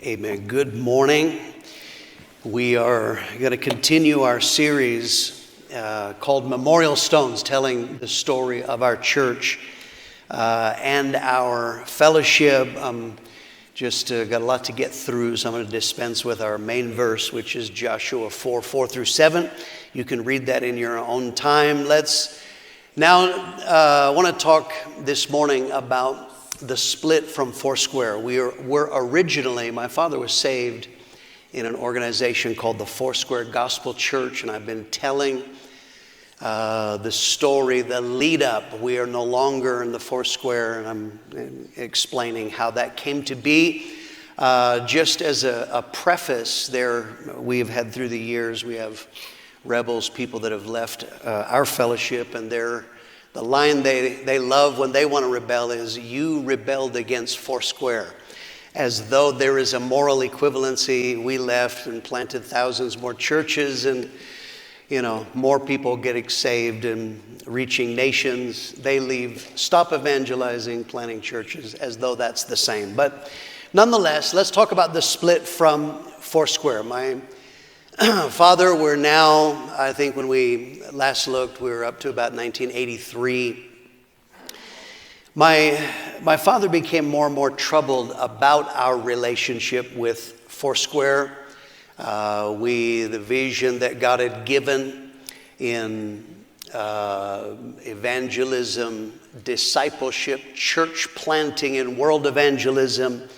Amen. Good morning. We are going to continue our series called Memorial Stones, telling the story of our church and our fellowship. Just got a lot to get through, so I'm going to dispense with our main verse, which is Joshua 4:4-7. You can read that in your own time. Let's now, I want to talk this morning about the split from Foursquare. We're originally, my father was saved in an organization called the Foursquare Gospel Church, and I've been telling the story, the lead up. We are no longer in the Foursquare, and I'm explaining how that came to be. Just as a preface there, we've had through the years, we have rebels, people that have left our fellowship, and the line they love when they want to rebel is, "You rebelled against Foursquare," as though there is a moral equivalency. We left and planted thousands more churches, and more people getting saved and reaching nations. They leave, stop evangelizing, planting churches, as though that's the same. But nonetheless, let's talk about the split from Foursquare. My father, we're now, I think when we last looked, we were up to about 1983. My father became more and more troubled about our relationship with Foursquare. The vision that God had given in evangelism, discipleship, church planting, and world evangelism.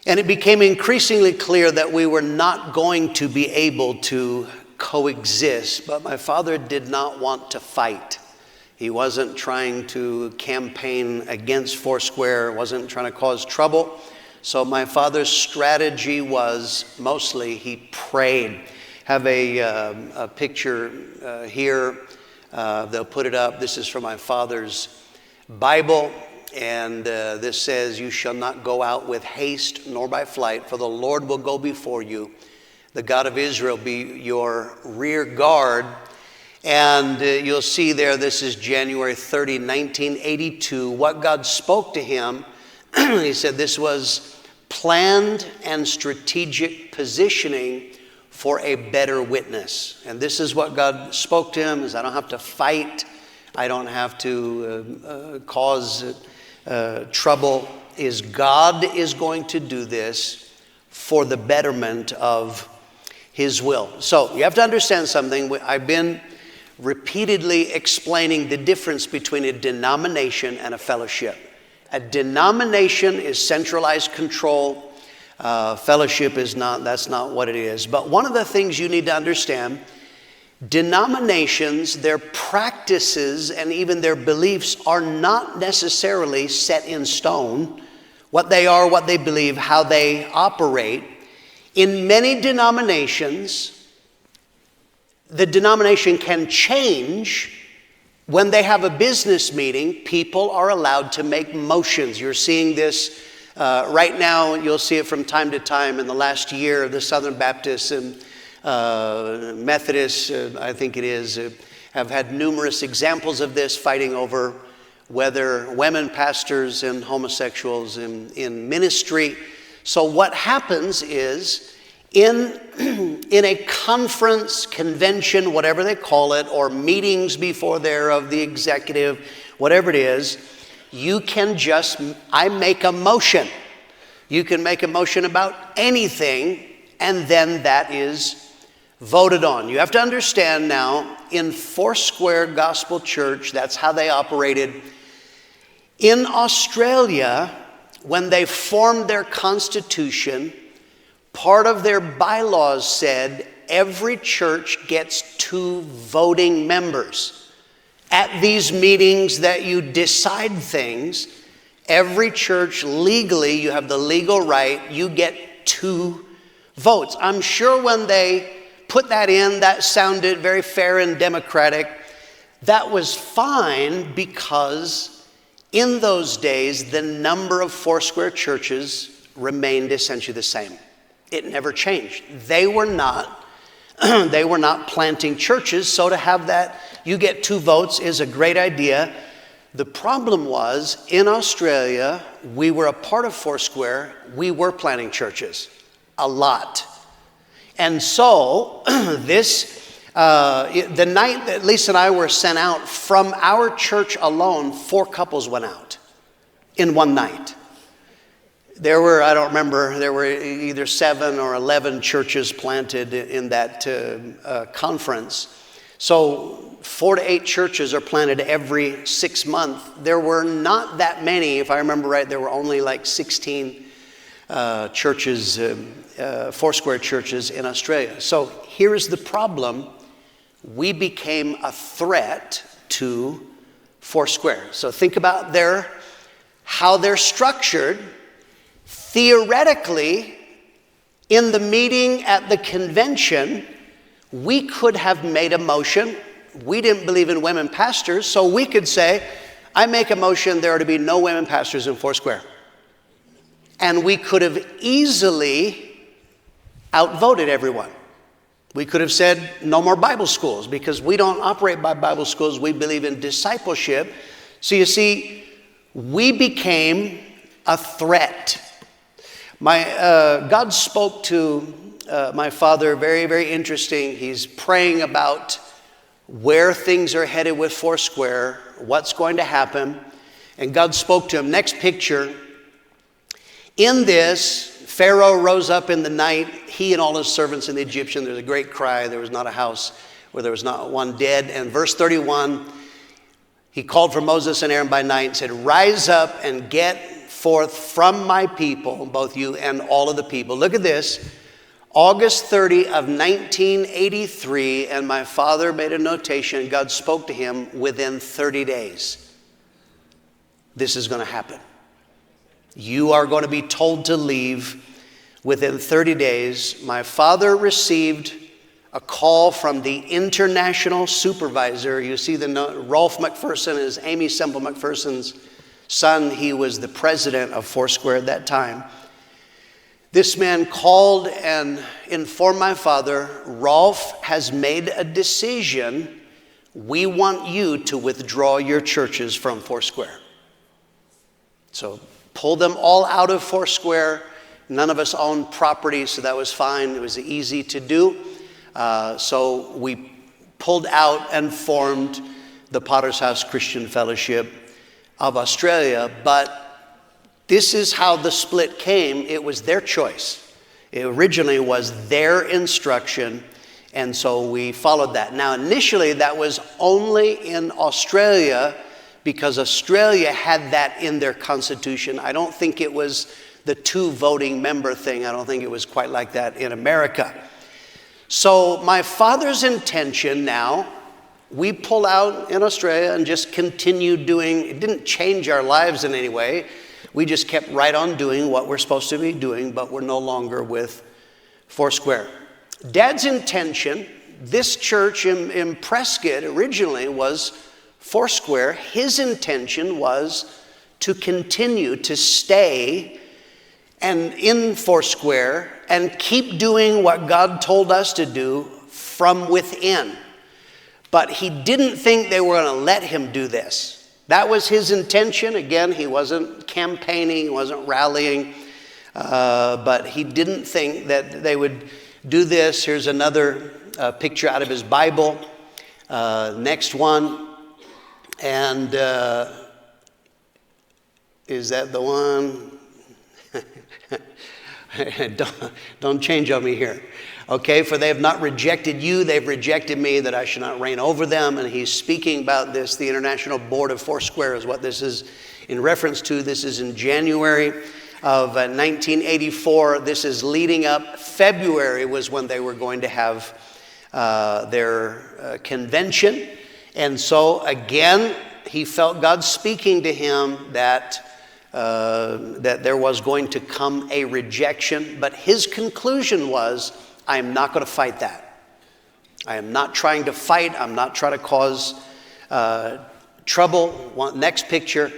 And it became increasingly clear that we were not going to be able to coexist. But my father did not want to fight. He wasn't trying to campaign against Foursquare, wasn't trying to cause trouble. So my father's strategy was mostly he prayed. Have a picture here. They'll put it up. This is from my father's Bible. And this says, "You shall not go out with haste nor by flight, for the Lord will go before you. The God of Israel be your rear guard." And you'll see there, this is January 30, 1982, what God spoke to him. He said this was planned and strategic positioning for a better witness. And this is what God spoke to him, is I don't have to fight. I don't have to cause trouble. Is God is going to do this for the betterment of his will. So you have to understand something. I've been repeatedly explaining the difference between a denomination and a fellowship. A denomination is centralized control. Fellowship is not, that's not what it is. But one of the things you need to understand, denominations, their practices and even their beliefs are not necessarily set in stone. What they are, what they believe, how they operate. In many denominations, the denomination can change. When they have a business meeting, people are allowed to make motions. You're seeing this right now. You'll see it from time to time. In the last year, the Southern Baptists and Methodists, I think it is, have had numerous examples of this, fighting over whether women pastors and homosexuals in ministry. So what happens is, in a conference, convention, whatever they call it, or meetings before there of the executive, whatever it is, I make a motion. You can make a motion about anything, and then that is voted on. You have to understand now, in Foursquare Gospel Church, that's how they operated. In Australia, when they formed their constitution, part of their bylaws said every church gets 2 voting members. At these meetings that you decide things, every church legally, you have the legal right, you get 2 votes. I'm sure when they put that in, that sounded very fair and democratic. That was fine because in those days, the number of Foursquare churches remained essentially the same. It never changed. They were not planting churches, so to have that, you get 2 votes is a great idea. The problem was, in Australia, we were a part of Foursquare, we were planting churches, a lot. And so the night that Lisa and I were sent out, from our church alone, 4 couples went out in one night. There were, I don't remember, there were either 7 or 11 churches planted in that conference. So 4 to 8 churches are planted every 6 months. There were not that many, if I remember right, there were only like 16 churches, Foursquare churches in Australia. So here's the problem. We became a threat to Foursquare. So think about how they're structured. Theoretically, in the meeting at the convention, we could have made a motion. We didn't believe in women pastors, so we could say, I make a motion there are to be no women pastors in Foursquare. And we could have easily outvoted everyone. We could have said no more Bible schools, because we don't operate by Bible schools. We believe in discipleship. So you see, we became a threat. God spoke to my father, very, very interesting. He's praying about where things are headed with Foursquare, what's going to happen. And God spoke to him. Next picture. In this, Pharaoh rose up in the night, he and all his servants and the Egyptian. There was a great cry. There was not a house where there was not one dead. And verse 31, he called for Moses and Aaron by night and said, rise up and get forth from my people, both you and all of the people. Look at this. August 30 of 1983, and my father made a notation. God spoke to him within 30 days. This is going to happen. You are going to be told to leave within 30 days. My father received a call from the international supervisor. You see the note, Rolf McPherson is Amy Semple McPherson's son. He was the president of Foursquare at that time. This man called and informed my father, Rolf has made a decision. We want you to withdraw your churches from Foursquare. So pull them all out of Foursquare. None of us owned property, so that was fine. It was easy to do. So we pulled out and formed the Potter's House Christian Fellowship of Australia. But this is how the split came. It was their choice. It originally was their instruction, and so we followed that. Now, initially, that was only in Australia, because Australia had that in their constitution. I don't think it was the 2 voting member thing. I don't think it was quite like that in America. So my father's intention now, we pull out in Australia and just continue doing, it didn't change our lives in any way. We just kept right on doing what we're supposed to be doing, but we're no longer with Foursquare. Dad's intention, this church in Prescott originally was Foursquare. His intention was to continue to stay and in Foursquare and keep doing what God told us to do from within. But he didn't think they were going to let him do this. That was his intention. Again, he wasn't campaigning, he wasn't rallying, but he didn't think that they would do this. Here's another picture out of his Bible. Next one. And is that the one? Don't change on me here. Okay, for they have not rejected you, they've rejected me, that I should not reign over them. And he's speaking about this. The International Board of Foursquare is what this is in reference to. This is in January of 1984. This is leading up. February was when they were going to have their convention. And so again, he felt God speaking to him that there was going to come a rejection. But his conclusion was, I am not going to fight that. I am not trying to fight. I'm not trying to cause trouble. Next picture.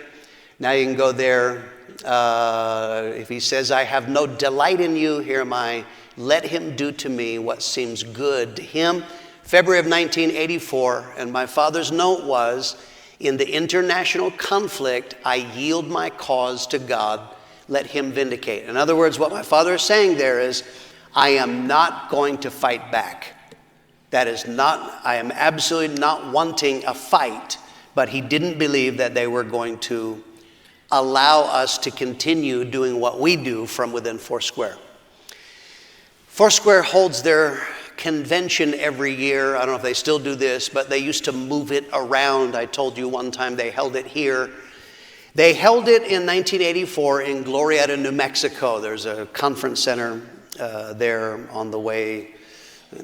Now you can go there. If he says, I have no delight in you, here am I. Let him do to me what seems good to him. February of 1984, and my father's note was, In the international conflict, I yield my cause to God. Let him vindicate. In other words, what my father is saying there is, I am not going to fight back. I am absolutely not wanting a fight, but he didn't believe that they were going to allow us to continue doing what we do from within Foursquare. Foursquare holds their convention every year. I don't know if they still do this, but they used to move it around. I told you one time they held it here. They held it in 1984 in Glorieta, New Mexico. There's a conference center there on the way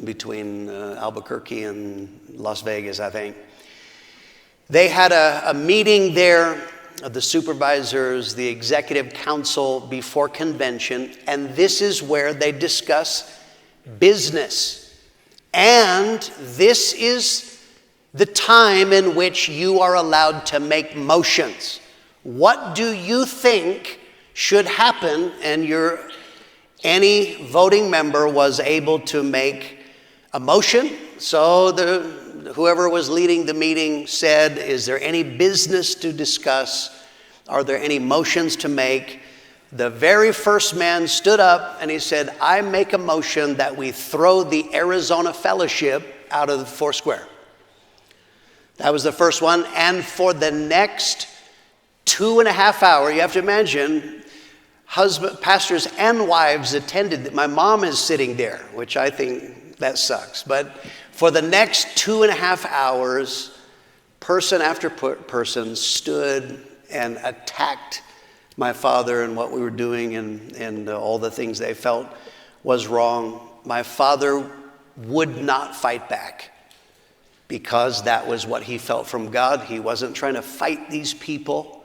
between Albuquerque and Las Vegas, I think. They had a meeting there of the supervisors, the executive council before convention, and this is where they discuss business. And this is the time in which you are allowed to make motions. What do you think should happen? And any voting member was able to make a motion. So whoever was leading the meeting said, is there any business to discuss? Are there any motions to make? The very first man stood up and he said, I make a motion that we throw the Arizona Fellowship out of the Foursquare. That was the first one. And for the next 2.5 hours, you have to imagine, pastors and wives attended. My mom is sitting there, which I think that sucks. But for the next 2.5 hours, person after person stood and attacked my father and what we were doing and all the things they felt was wrong. My father would not fight back because that was what he felt from God. He wasn't trying to fight these people.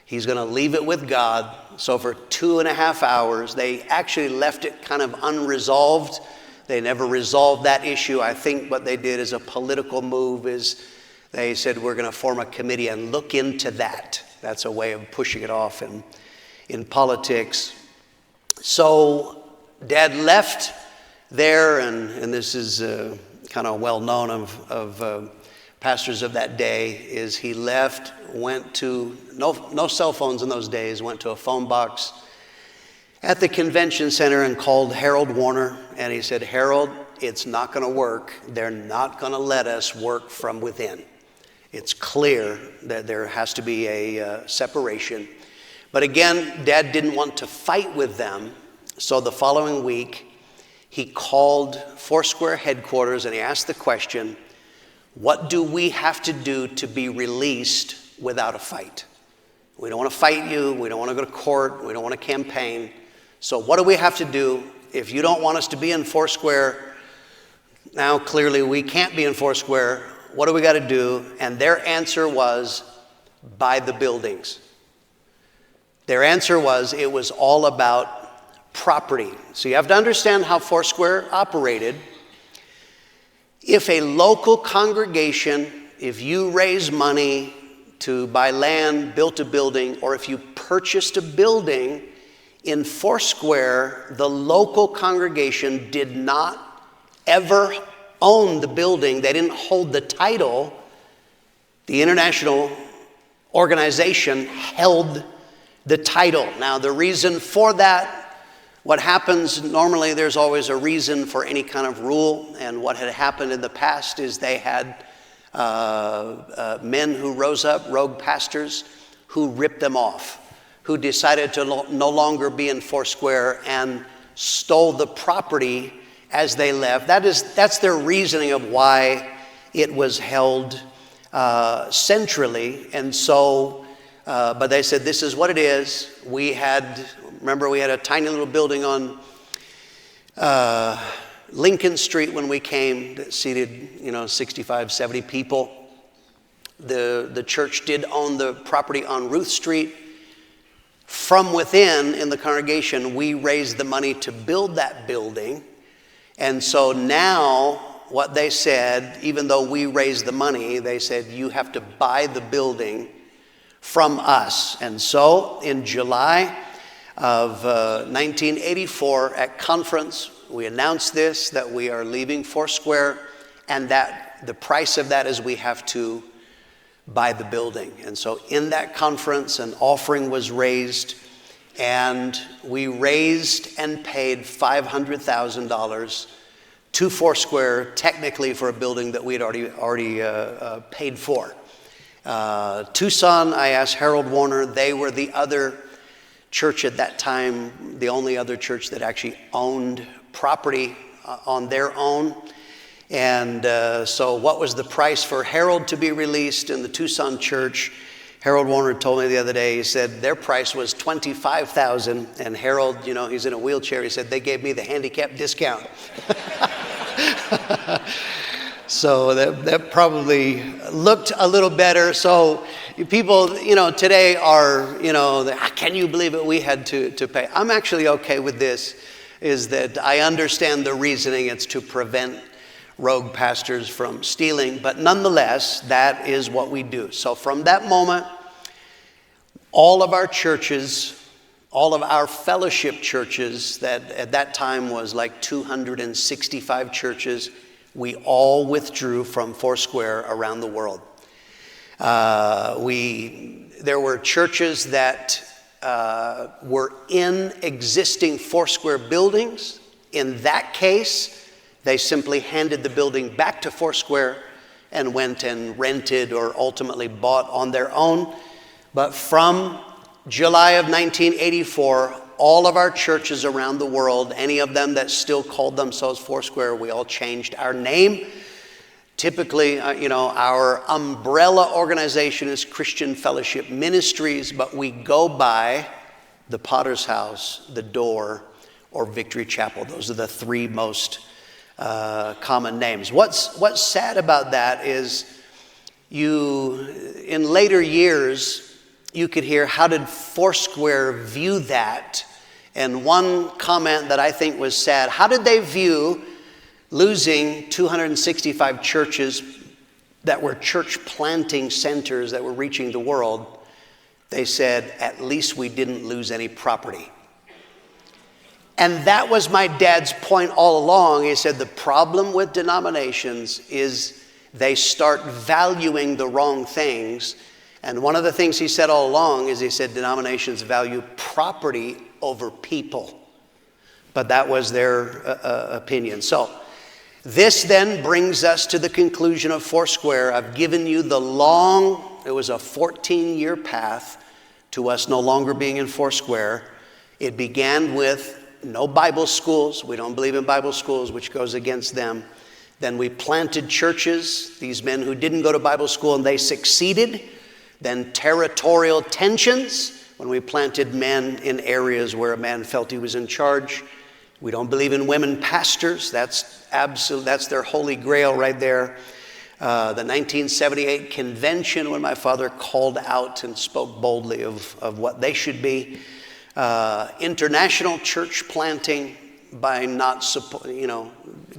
He's going to leave it with God. So for 2.5 hours, they actually left it kind of unresolved. They never resolved that issue. I think what they did as a political move is they said, we're going to form a committee and look into that. That's a way of pushing it off in politics. So Dad left there, and this is kind of well known of pastors of that day, is he left, went to, no cell phones in those days, went to a phone box at the convention center and called Harold Warner, and he said, Harold, it's not going to work. They're not going to let us work from within. It's clear that there has to be a separation. But again, Dad didn't want to fight with them. So the following week, he called Foursquare headquarters and he asked the question, what do we have to do to be released without a fight? We don't want to fight you. We don't want to go to court. We don't want to campaign. So what do we have to do? If you don't want us to be in Foursquare, now clearly we can't be in Foursquare. What do we got to do? And their answer was, buy the buildings. Their answer was, it was all about property. So you have to understand how Foursquare operated. If a local congregation, if you raise money to buy land, build a building, or if you purchased a building in Foursquare, the local congregation did not ever own the building. They didn't hold the title. The international organization held the title. Now, the reason for that, what happens normally, there's always a reason for any kind of rule. And what had happened in the past is they had men who rose up, rogue pastors, who ripped them off, who decided to no longer be in Foursquare and stole the property as they left. That's their reasoning of why it was held centrally. And so, but they said, this is what it is. Remember we had a tiny little building on Lincoln Street when we came that seated, 65, 70 people. The church did own the property on Ruth Street. From within, in the congregation, we raised the money to build that building. And so now, what they said, even though we raised the money, they said, you have to buy the building from us. And so, in July of 1984, at conference, we announced this, that we are leaving Foursquare, and that the price of that is we have to buy the building. And so in that conference, an offering was raised, and we raised and paid $500,000 to Foursquare, technically for a building that we had already paid for. Tucson, I asked Harold Warner. They were the other church at that time, the only other church that actually owned property on their own. And so what was the price for Harold to be released in the Tucson church? Harold Warner told me the other day, he said their price was $25,000, and Harold, you know, he's in a wheelchair, he said they gave me the handicap discount. So that probably looked a little better. So people, you know, today are, you know, can you believe it? We had to pay. I'm actually okay with this, is that I understand the reasoning. It's to prevent rogue pastors from stealing. But nonetheless, that is what we do. So from that moment, all of our churches, all of our fellowship churches, that at that time was like 265 churches, we all withdrew from Foursquare around the world. There were churches that were in existing Foursquare buildings. In that case, they simply handed the building back to Foursquare and went and rented or ultimately bought on their own. But from July of 1984, all of our churches around the world, any of them that still called themselves Foursquare, we all changed our name. Typically, you know, our umbrella organization is Christian Fellowship Ministries, but we go by the Potter's House, the Door, or Victory Chapel. Those are the three most common names. What's sad about that is in later years, you could hear, how did Foursquare view that? And one comment that I think was sad, how did they view losing 265 churches that were church planting centers that were reaching the world? They said, at least we didn't lose any property. And that was my dad's point all along. He said the problem with denominations is they start valuing the wrong things. And one of the things he said all along is he said denominations value property over people. But that was their opinion. So this then brings us to the conclusion of Foursquare. I've given you it was a 14-year path to us no longer being in Foursquare. It began with no Bible schools. We don't believe in Bible schools, which goes against them. Then we planted churches, these men who didn't go to Bible school, and they succeeded. Then territorial tensions, when we planted men in areas where a man felt he was in charge. We don't believe in women pastors. That's their holy grail right there. The 1978 convention, when my father called out and spoke boldly of what they should be. International church planting by not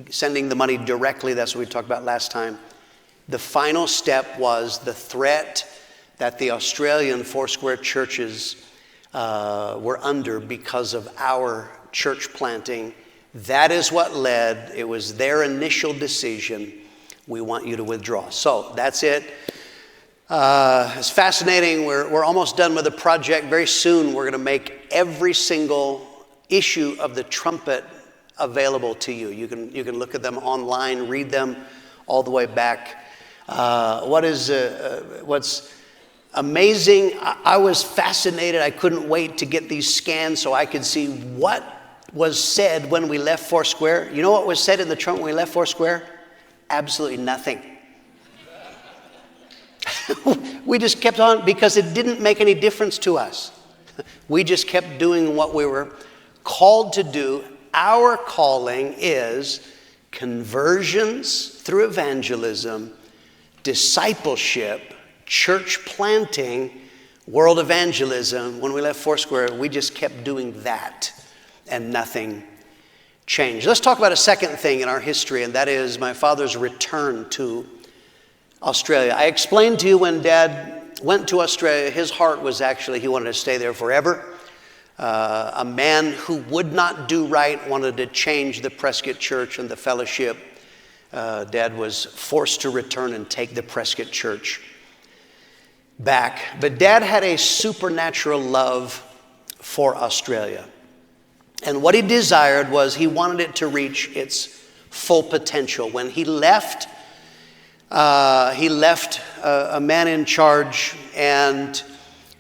sending the money directly. That's what we talked about last time. The final step was the threat that the Australian Foursquare churches were under because of our church planting. That is what led. It was their initial decision. We want you to withdraw. So that's it. It's fascinating. We're almost done with the project. Very soon we're going to make every single issue of the Trumpet available to you. You can look at them online, read them all the way back. What's amazing, I was fascinated. I couldn't wait to get these scans so I could see what was said when we left Foursquare. You know what was said in the trunk when we left Foursquare? Absolutely nothing. We just kept on because it didn't make any difference to us. We just kept doing what we were called to do. Our calling is conversions through evangelism, discipleship, church planting, world evangelism. When we left Foursquare, we just kept doing that and nothing changed. Let's talk about a second thing in our history, and that is my father's return to Australia. I explained to you when Dad went to Australia, his heart was actually he wanted to stay there forever. A man who would not do right, wanted to change the Prescott Church and the fellowship. Dad was forced to return and take the Prescott Church. back. But Dad had a supernatural love for Australia. And what he desired was he wanted it to reach its full potential. When he left a man in charge, and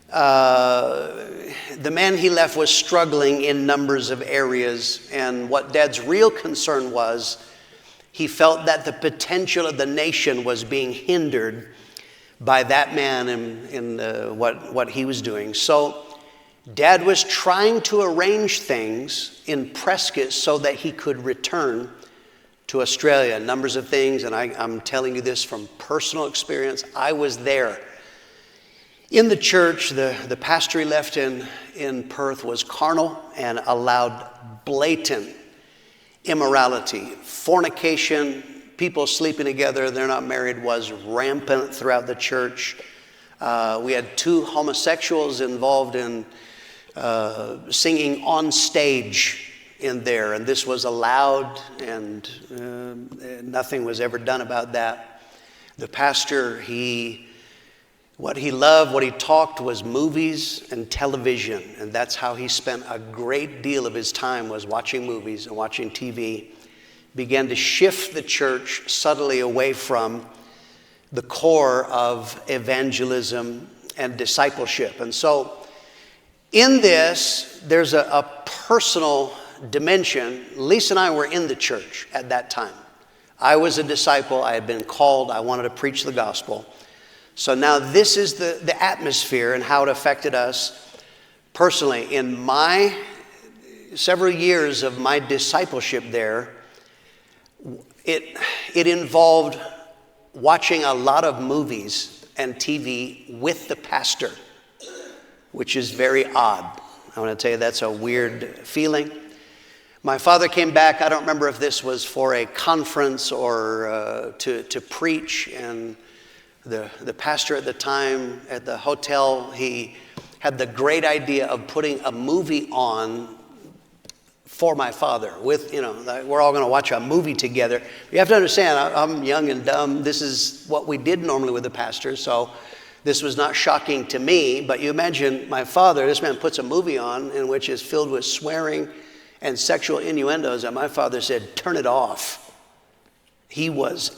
the man he left was struggling in numbers of areas. And what Dad's real concern was, he felt that the potential of the nation was being hindered by that man in what he was doing. So Dad was trying to arrange things in Prescott so that he could return to Australia. Numbers of things, and I'm telling you this from personal experience. I was there. In the church, the pastor he left in Perth was carnal and allowed blatant immorality. Fornication, people sleeping together, they're not married, was rampant throughout the church. We had 2 homosexuals involved in singing on stage in there, and this was allowed, and nothing was ever done about that. The pastor, what he loved, what he talked was movies and television, and that's how he spent a great deal of his time, was watching movies and watching TV. Began to shift the church subtly away from the core of evangelism and discipleship. And so in this, there's a personal dimension. Lisa and I were in the church at that time. I was a disciple. I had been called. I wanted to preach the gospel. So now this is the atmosphere and how it affected us personally. In my several years of my discipleship there, it involved watching a lot of movies and TV with the pastor, which is very odd. I want to tell you, that's a weird feeling. My father came back. I don't remember if this was for a conference or to preach, and the pastor at the time at the hotel, he had the great idea of putting a movie on for my father. With, we're all going to watch a movie together. You have to understand, I'm young and dumb. This is what we did normally with the pastor, so this was not shocking to me. But you imagine my father, this man puts a movie on in which is filled with swearing and sexual innuendos, and my father said, "Turn it off." He was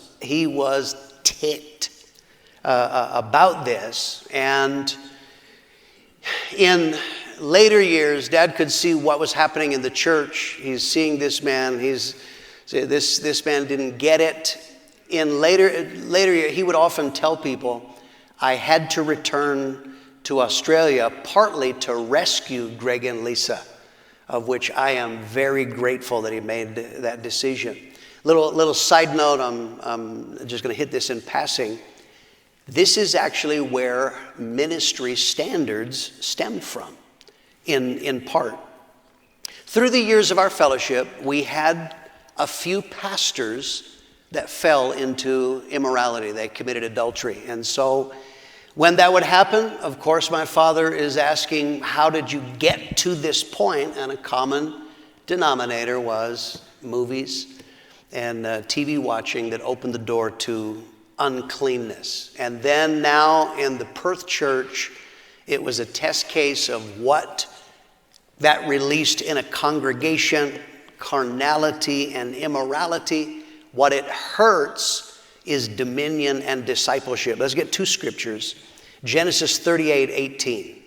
ticked about this. And in later years, Dad could see what was happening in the church. He's seeing this man. This man didn't get it. In later years, he would often tell people, "I had to return to Australia partly to rescue Greg and Lisa," of which I am very grateful that he made that decision. Little side note, I'm just going to hit this in passing. This is actually where ministry standards stemmed from, in part. Through the years of our fellowship, we had a few pastors that fell into immorality. They committed adultery. And so when that would happen, of course, my father is asking, how did you get to this point? And a common denominator was movies and TV watching that opened the door to uncleanness. And then now in the Perth church, it was a test case of what that released in a congregation: carnality and immorality. What it hurts is dominion and discipleship. Let's get 2 scriptures. Genesis 38:18.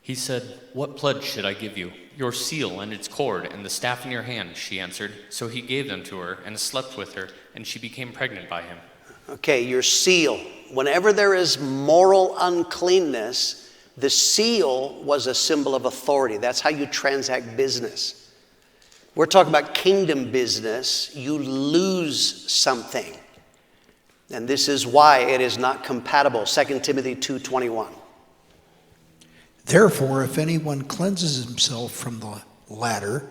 He said, "What pledge should I give you? Your seal and its cord and the staff in your hand," she answered. So he gave them to her and slept with her, and she became pregnant by him. Okay, your seal. Whenever there is moral uncleanness, the seal was a symbol of authority. That's how you transact business. We're talking about kingdom business. You lose something. And this is why it is not compatible. 2 Timothy 2:21. Therefore, if anyone cleanses himself from the latter,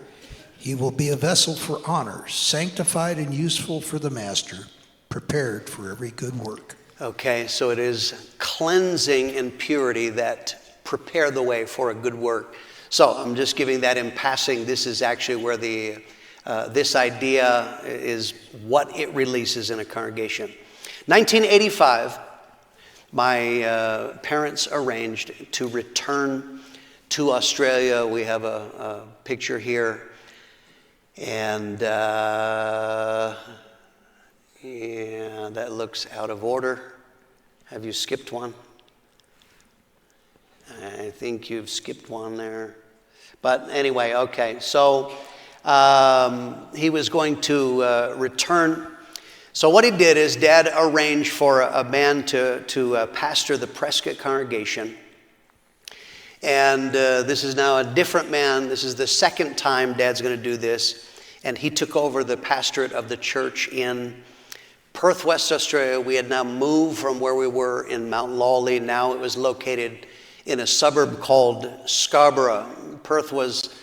he will be a vessel for honor, sanctified and useful for the master, prepared for every good work. Okay, so it is cleansing and purity that prepare the way for a good work. So I'm just giving that in passing. This is actually where this idea is what it releases in a congregation. 1985, my parents arranged to return to Australia. We have a picture here. And yeah, that looks out of order. Have you skipped one? I think you've skipped one there. But anyway, okay. So he was going to return. So what he did is Dad arranged for a man to pastor the Prescott congregation. And this is now a different man. This is the second time Dad's going to do this. And he took over the pastorate of the church in Perth, West Australia. We had now moved from where we were in Mount Lawley. Now it was located in a suburb called Scarborough. Perth was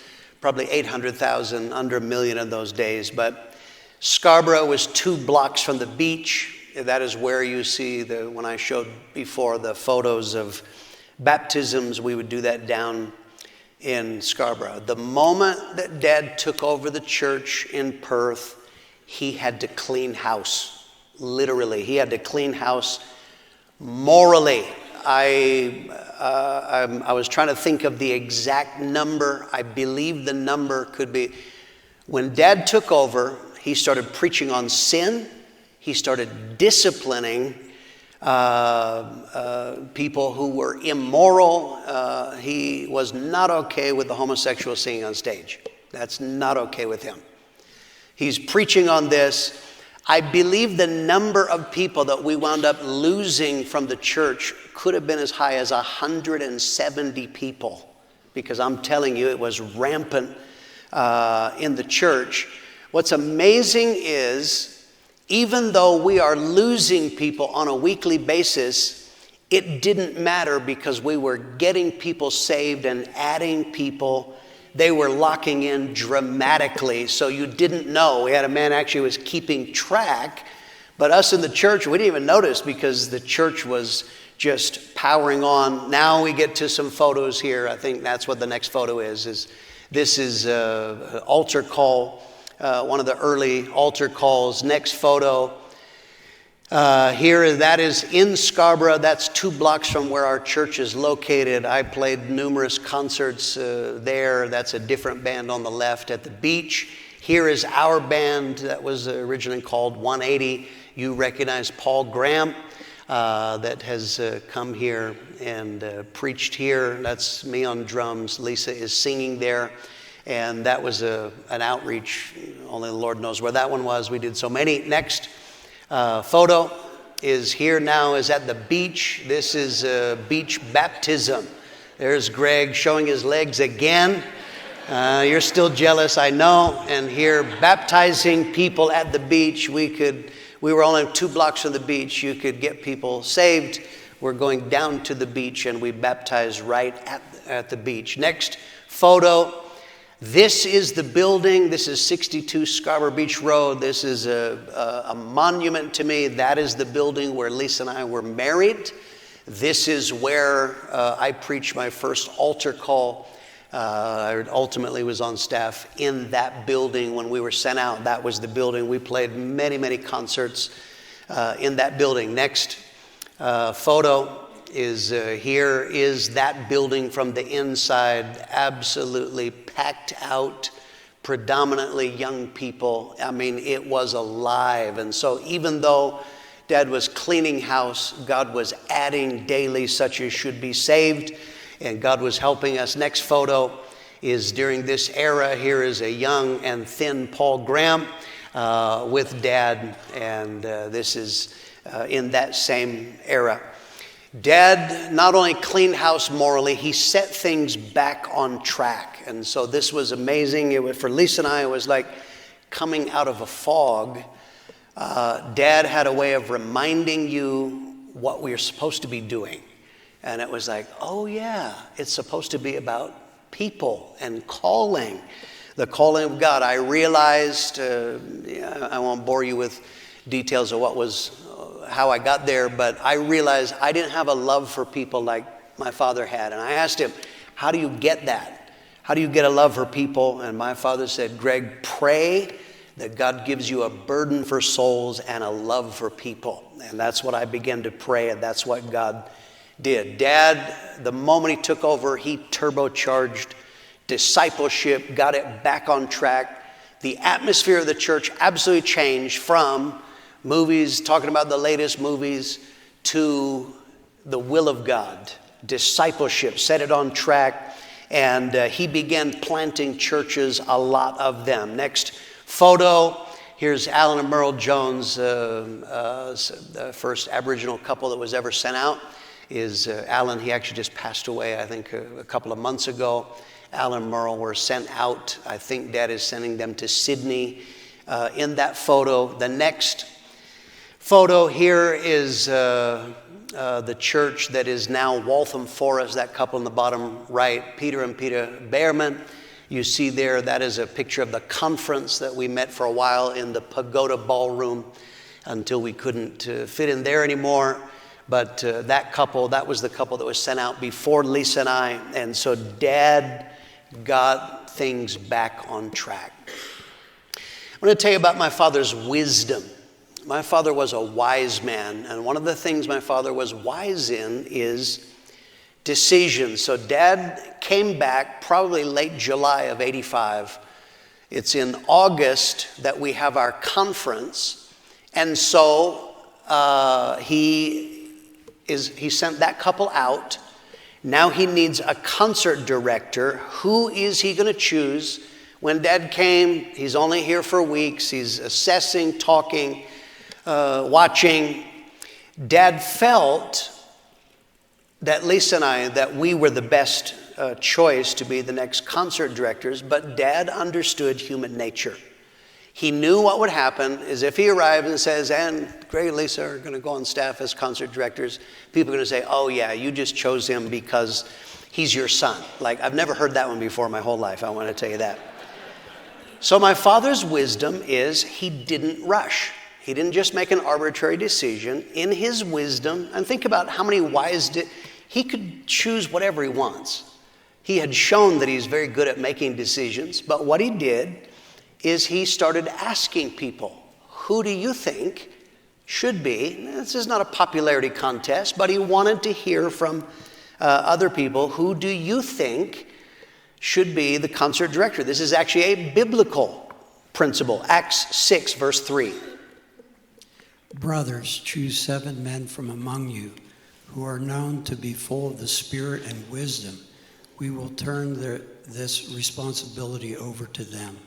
probably 800,000, under 1 million in those days. But Scarborough was 2 blocks from the beach. That is where you see, when I showed before the photos of baptisms, we would do that down in Scarborough. The moment that Dad took over the church in Perth, he had to clean house. Literally, he had to clean house morally. I was trying to think of the exact number. I believe the number could be, when Dad took over, he started preaching on sin. He started disciplining people who were immoral. He was not okay with the homosexual singing on stage. That's not okay with him. He's preaching on this. I believe the number of people that we wound up losing from the church could have been as high as 170 people, because I'm telling you, it was rampant in the church. What's amazing is, even though we are losing people on a weekly basis, it didn't matter, because we were getting people saved and adding people. They were locking in dramatically, so you didn't know. We had a man actually who was keeping track, but us in the church, we didn't even notice, because the church was just powering on. Now we get to some photos here. I think that's what the next photo is this is an altar call, one of the early altar calls. Next photo. Here, that is in Scarborough. That's 2 blocks from where our church is located. I played numerous concerts there. That's a different band on the left at the beach. Here is our band that was originally called 180. You recognize Paul Graham that has come here and preached here. That's me on drums. Lisa is singing there. And that was an outreach. Only the Lord knows where that one was. We did so many. Next. Photo is here now, is at the beach. This is a beach baptism. There's Greg showing his legs again. You're still jealous, I know. And here, baptizing people at the beach. We were only 2 blocks from the beach. You could get people saved. We're going down to the beach, and we baptize right at the beach. Next photo. This is the building. This is 62 Scarborough Beach Road. This is a monument to me. That is the building where Lisa and I were married. This is where I preached my first altar call. I ultimately was on staff in that building when we were sent out. That was the building. We played many, many concerts in that building. Next photo is here is that building from the inside, absolutely packed out, predominantly young people. I mean, it was alive. And so even though Dad was cleaning house, God was adding daily such as should be saved, and God was helping us. Next photo is during this era. Here is a young and thin Paul Graham with Dad, and this is in that same era. Dad not only cleaned house morally, he set things back on track. And so this was amazing. For Lisa and I, it was like coming out of a fog. Dad had a way of reminding you what we are supposed to be doing. And it was like, oh yeah, it's supposed to be about people and calling. The calling of God. I realized, I won't bore you with details of how I got there, but I realized I didn't have a love for people like my father had. And I asked him, how do you get that? How do you get a love for people? And my father said, Greg, pray that God gives you a burden for souls and a love for people. And that's what I began to pray, and that's what God did. Dad, the moment he took over, he turbocharged discipleship, got it back on track. The atmosphere of the church absolutely changed from movies, talking about the latest movies, to the will of God. Discipleship, set it on track, and he began planting churches, a lot of them. Next photo, here's Alan and Merle Jones, the first Aboriginal couple that was ever sent out. Is Alan, he actually just passed away, I think, a couple of months ago. Alan and Merle were sent out. I think Dad is sending them to Sydney in that photo. The next photo here is the church that is now Waltham Forest, that couple in the bottom right, Peter and Peter Behrman. You see there, that is a picture of the conference that we met for a while in the Pagoda Ballroom until we couldn't fit in there anymore. But that couple, that was the couple that was sent out before Lisa and I. And so Dad got things back on track. I'm going to tell you about my father's wisdom. My father was a wise man. And one of the things my father was wise in is decision. So Dad came back probably late July of '85. It's in August that we have our conference. And so he sent that couple out. Now he needs a concert director. Who is he going to choose? When Dad came, he's only here for weeks. He's assessing, talking, watching. Dad felt that Lisa and I, that we were the best choice to be the next concert directors, but Dad understood human nature. He knew what would happen is if he arrived and says, and Greg and Lisa are going to go on staff as concert directors, people are going to say, oh yeah, you just chose him because he's your son. Like, I've never heard that one before my whole life, I want to tell you that. So my father's wisdom is he didn't rush. He didn't just make an arbitrary decision. In his wisdom, and think about how many he could choose whatever he wants. He had shown that he's very good at making decisions, but what he did is he started asking people, who do you think should be? This is not a popularity contest, but he wanted to hear from other people, who do you think should be the concert director? This is actually a biblical principle. Acts 6, verse 3. Brothers, choose 7 men from among you who are known to be full of the Spirit and wisdom. We will turn this responsibility over to them.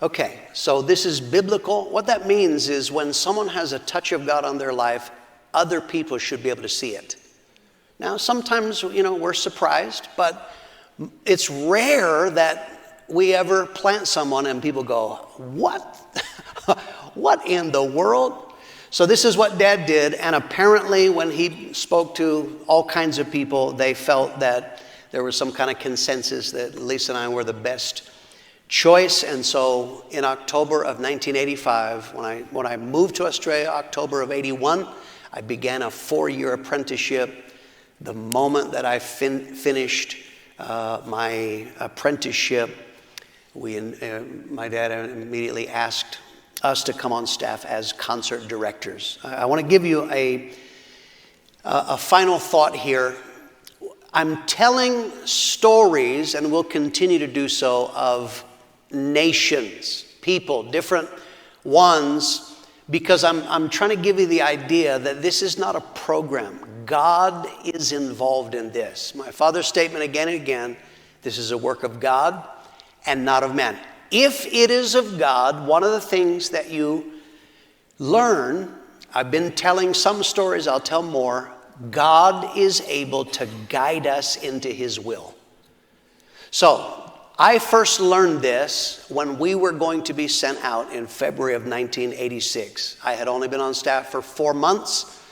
Okay, so this is biblical. What that means is when someone has a touch of God on their life, other people should be able to see it. Now, sometimes, we're surprised, but it's rare that we ever plant someone and people go, what? What in the world? So this is what Dad did, and apparently when he spoke to all kinds of people, they felt that there was some kind of consensus that Lisa and I were the best choice. And so in October of 1985, when I moved to Australia, October of '81, I began a 4-year apprenticeship. The moment that I finished my apprenticeship, my dad immediately asked us to come on staff as concert directors. I want to give you a final thought here. I'm telling stories, and will continue to do so, of nations, people, different ones, because I'm trying to give you the idea that this is not a program. God is involved in this. My father's statement again and again, this is a work of God and not of man. If it is of God, one of the things that you learn, I've been telling some stories, I'll tell more, God is able to guide us into his will. So, I first learned this when we were going to be sent out in February of 1986. I had only been on staff for 4 months,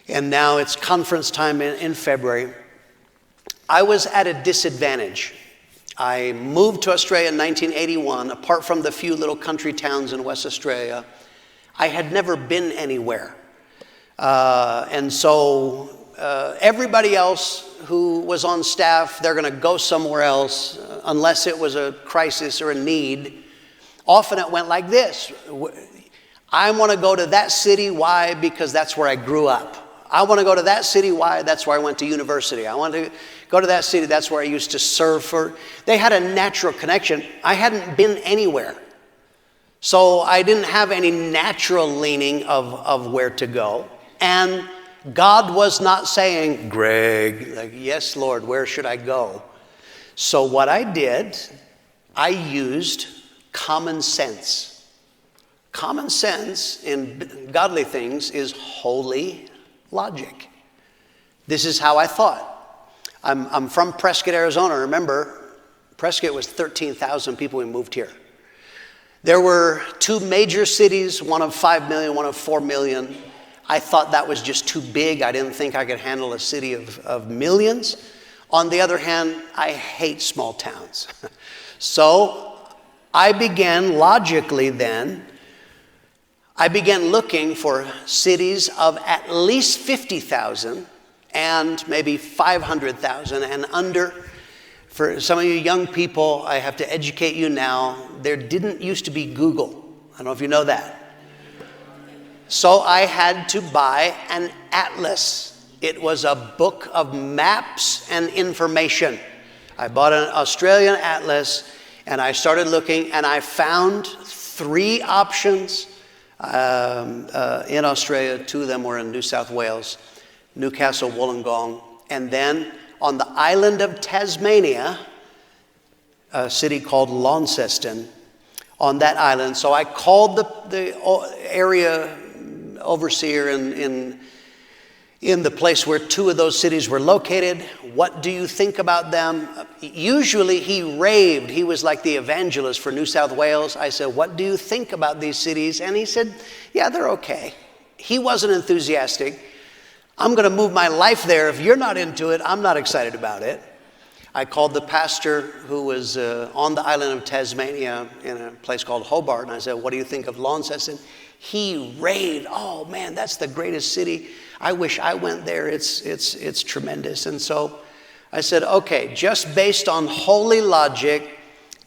and now it's conference time in February. I was at a disadvantage. I moved to Australia in 1981. Apart from the few little country towns in West Australia, I had never been anywhere. And so everybody else who was on staff, they're going to go somewhere else unless it was a crisis or a need. Often it went like this. I want to go to that city. Why? Because that's where I grew up. I want to go to that city. Why? That's where I went to university. I want to go to that city. That's where I used to serve for. They had a natural connection. I hadn't been anywhere. So I didn't have any natural leaning of where to go. And God was not saying, Greg, like, yes, Lord, where should I go? So what I did, I used common sense. Common sense in godly things is holy logic. This is how I thought. I'm from Prescott, Arizona. Remember, Prescott was 13,000 people when we moved here. There were two major cities, one of 5 million, one of 4 million. I thought that was just too big. I didn't think I could handle a city of millions. On the other hand, I hate small towns. So I began logically then, I began looking for cities of at least 50,000 and maybe 500,000 and under. For some of you young people, I have to educate you now, there didn't used to be Google. I don't know if you know that. So I had to buy an atlas. It was a book of maps and information. I bought an Australian atlas and I started looking and I found 3 options in Australia. 2 of them were in New South Wales, Newcastle, Wollongong, and then on the island of Tasmania, a city called Launceston, on that island. So I called the area overseer in the place where 2 of those cities were located. What do you think about them? Usually he raved. He was like the evangelist for New South Wales. I said, what do you think about these cities? And he said, yeah, they're okay. He wasn't enthusiastic. I'm going to move my life there. If you're not into it, I'm not excited about it. I called the pastor who was on the island of Tasmania in a place called Hobart, and I said, what do you think of Launceston? He raved, oh man, that's the greatest city. I wish I went there. It's tremendous. And so I said, okay, just based on holy logic,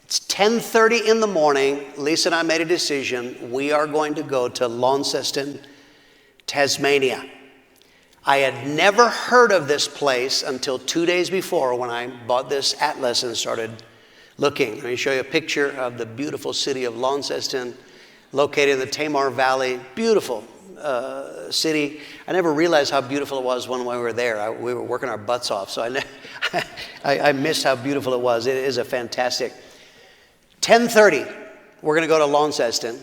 it's 10:30 in the morning. Lisa and I made a decision. We are going to go to Launceston, Tasmania. I had never heard of this place until 2 days before when I bought this atlas and started looking. Let me show you a picture of the beautiful city of Launceston, located in the Tamar Valley. Beautiful city. I never realized how beautiful it was when we were there. We were working our butts off, so I missed how beautiful it was. It is a fantastic. 10:30, we're going to go to Launceston.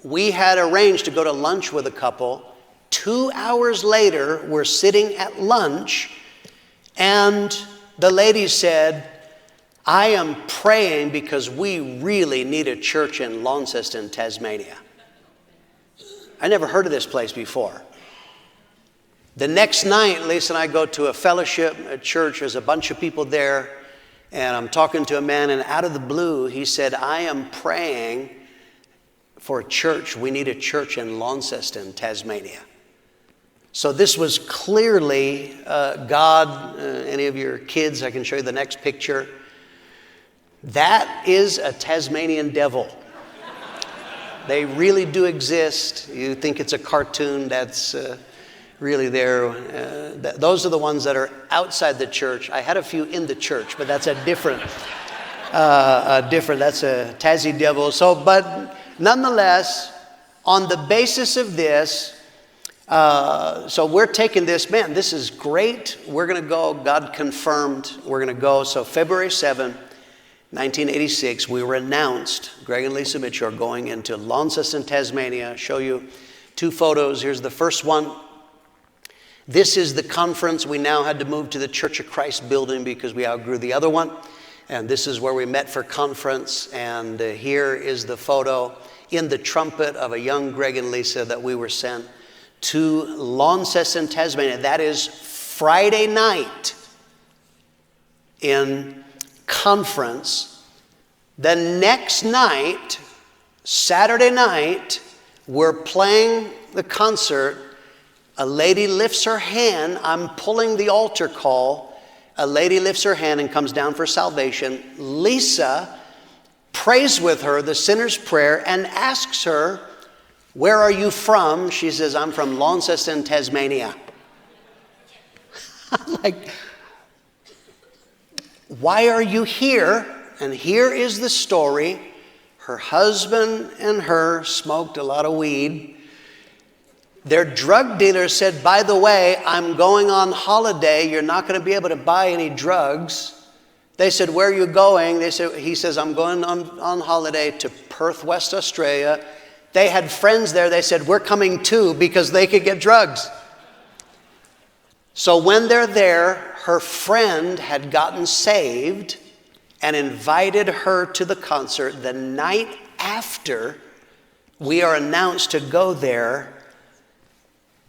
We had arranged to go to lunch with a couple. 2 hours later, we're sitting at lunch, and the lady said, I am praying because we really need a church in Launceston, Tasmania. I never heard of this place before. The next night, Lisa and I go to a fellowship, a church. There's a bunch of people there, and I'm talking to a man, and out of the blue, he said, I am praying for a church. We need a church in Launceston, Tasmania. So this was clearly God. Any of your kids, I can show you the next picture. That is a Tasmanian devil. They really do exist. You think it's a cartoon, that's really there. Those are the ones that are outside the church. I had a few in the church, but that's that's a Tassie devil. So, but nonetheless, on the basis of this, so we're taking this, man, this is great. We're going to go. God confirmed we're going to go. So February 7, 1986, we were announced, Greg and Lisa Mitchell are going into Launceston, Tasmania. I'll show you 2 photos. Here's the first one. This is the conference. We now had to move to the Church of Christ building because we outgrew the other one. And this is where we met for conference. And here is the photo in the trumpet of a young Greg and Lisa that we were sent to Launceston, Tasmania. That is Friday night in conference. The next night, Saturday night, we're playing the concert. A lady lifts her hand. I'm pulling the altar call. A lady lifts her hand and comes down for salvation. Lisa prays with her the sinner's prayer, and asks her, "Where are you from?" She says, "I'm from Launceston, Tasmania." I'm like, why are you here? And here is the story. Her husband and her smoked a lot of weed. Their drug dealer said, "By the way, I'm going on holiday. You're not going to be able to buy any drugs." They said, "Where are you going?" He says, "I'm going on holiday to Perth, West Australia." They had friends there. They said, "We're coming too," because they could get drugs. So when they're there, her friend had gotten saved and invited her to the concert. The night after we are announced to go there,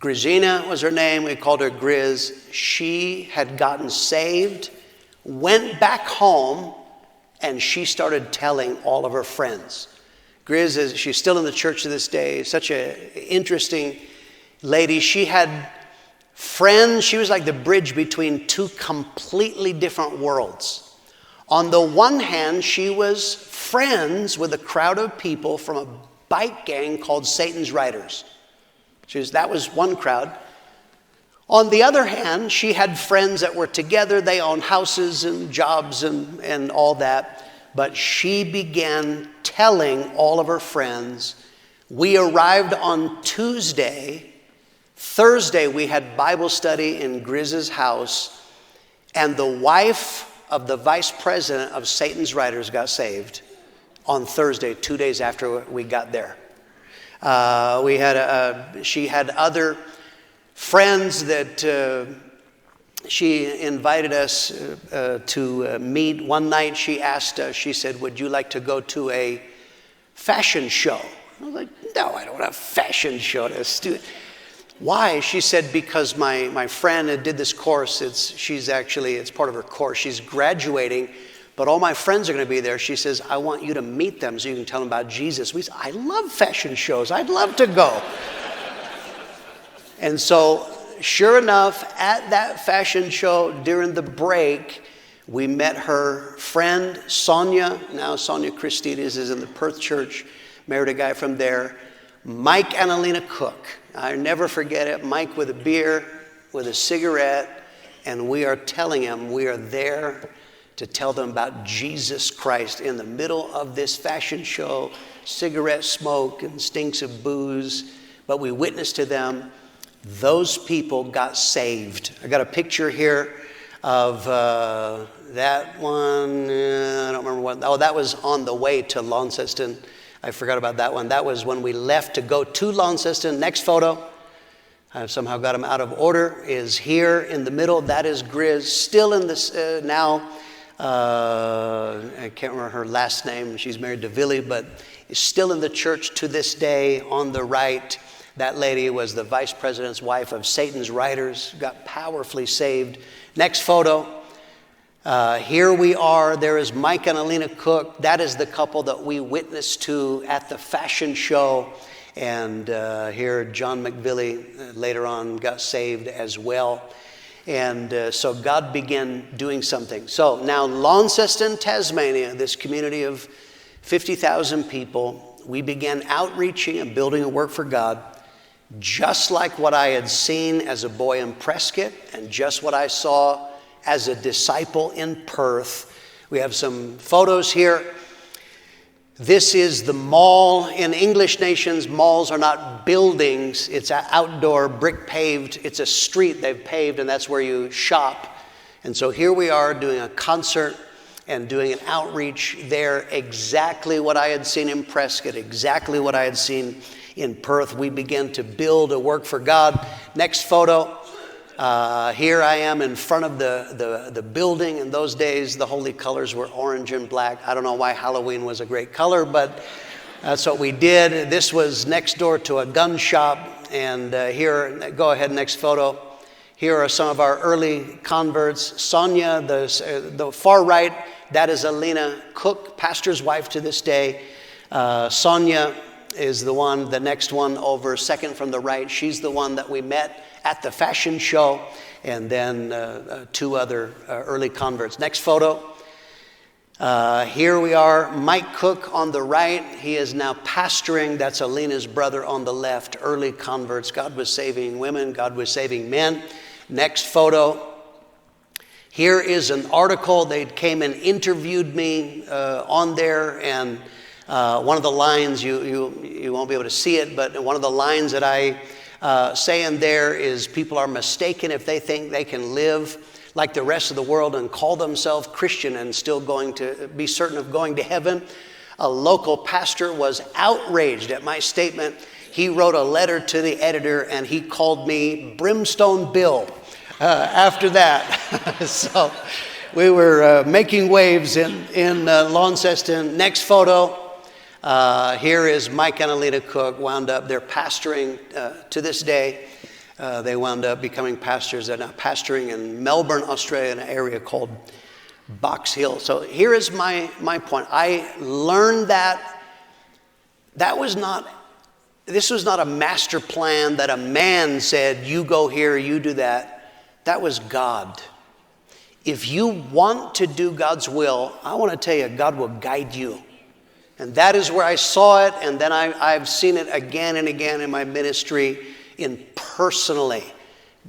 Grizina was her name. We called her Grizz. She had gotten saved, went back home, and she started telling all of her friends. Grizz she's still in the church to this day. Such an interesting lady. She had friends. She was like the bridge between two completely different worlds. On the one hand, she was friends with a crowd of people from a bike gang called Satan's Riders. That was one crowd. On the other hand, she had friends that were together. They owned houses and jobs and all that. But she began telling all of her friends. We arrived on Tuesday. Thursday, we had Bible study in Grizz's house. And the wife of the vice president of Satan's Riders got saved on Thursday, 2 days after we got there. She had other friends that she invited us to meet. One night she asked us, she said, "Would you like to go to a fashion show?" I was like, "No, I don't want a fashion show. That's stupid." Why? She said, "Because my friend did this course. It's part of her course. She's graduating, but all my friends are going to be there." She says, "I want you to meet them so you can tell them about Jesus." We said, "I love fashion shows. I'd love to go." And so, sure enough, at that fashion show during the break, we met her friend, Sonia. Now Sonia Christides is in the Perth church, married a guy from there. Mike and Alina Cook. I never forget it. Mike with a beer, with a cigarette, and we are telling him we are there to tell them about Jesus Christ in the middle of this fashion show, cigarette smoke and stinks of booze. But we witnessed to them. Those people got saved. I got a picture here of that one. I don't remember what. Oh, that was on the way to Launceston. I forgot about that one. That was when we left to go to Launceston. Next photo. I've somehow got them out of order. Is here in the middle. That is Grizz. Still in this now. I can't remember her last name. She's married to Billy, but is still in the church to this day. On the right, that lady was the vice president's wife of Satan's Riders. Got powerfully saved. Next photo. Here we are. There is Mike and Alina Cook. That is the couple that we witnessed to at the fashion show. And here John McVilly later on got saved as well. And so God began doing something. So now Launceston, Tasmania, this community of 50,000 people, we began outreaching and building a work for God, just like what I had seen as a boy in Prescott and just what I saw as a disciple in Perth. We have some photos here. This is the mall. In English nations, malls are not buildings. It's an outdoor, brick paved. It's a street they've paved, and that's where you shop. And so here we are doing a concert and doing an outreach there. Exactly what I had seen in Prescott, exactly what I had seen in Perth. We began to build a work for God. Next photo. Here I am in front of the building. In those days, the holy colors were orange and black. I don't know why Halloween was a great color, but that's what we did. This was next door to a gun shop. And here, go ahead, next photo. Here are some of our early converts. Sonia, the far right, that is Alina Cook, pastor's wife to this day. Sonia is the next one over, second from the right. She's the one that we met at the fashion show, and then two other early converts. Next photo. Here we are, Mike Cook on the right. He is now pastoring. That's Alina's brother on the left. Early converts. God was saving women. God was saving men. Next photo. Here is an article. They came and interviewed me on there, and one of the lines, you won't be able to see it, but one of the lines that I say in there is, people are mistaken if they think they can live like the rest of the world and call themselves Christian and still going to be certain of going to heaven. A local pastor was outraged at my statement. He wrote a letter to the editor and he called me Brimstone Bill after that. So we were making waves in Launceston. Next photo. Here is Mike and Alina Cook, wound up, they're pastoring to this day. They wound up becoming pastors. They're now pastoring in Melbourne, Australia, in an area called Box Hill. So here is my point. I learned that this was not a master plan that a man said, you go here, you do that. That was God. If you want to do God's will, I want to tell you, God will guide you. And that is where I saw it, and then I've seen it again and again in my ministry, in personally.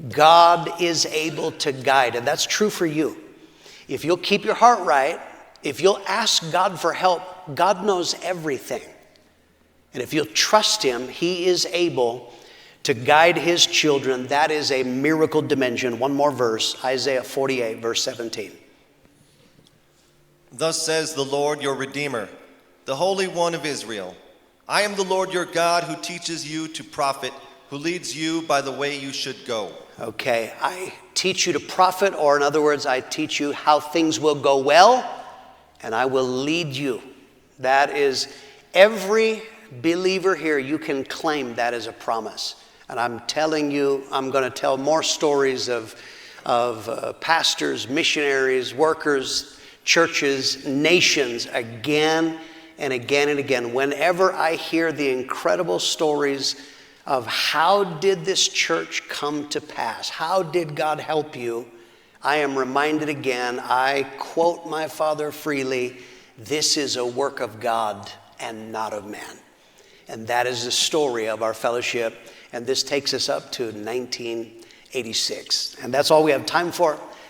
God is able to guide, and that's true for you. If you'll keep your heart right, if you'll ask God for help, God knows everything. And if you'll trust Him, He is able to guide His children. That is a miracle dimension. One more verse, Isaiah 48, verse 17. Thus says the Lord your Redeemer, the Holy One of Israel. I am the Lord your God who teaches you to profit, who leads you by the way you should go. Okay, I teach you to profit, or in other words, I teach you how things will go well, and I will lead you. That is, every believer here, you can claim that as a promise. And I'm telling you, I'm going to tell more stories of pastors, missionaries, workers, churches, nations, again and again and again. Whenever I hear the incredible stories of how did this church come to pass, how did God help you, I am reminded again, I quote my father freely, this is a work of God and not of man. And that is the story of our fellowship. And this takes us up to 1986. And that's all we have time for.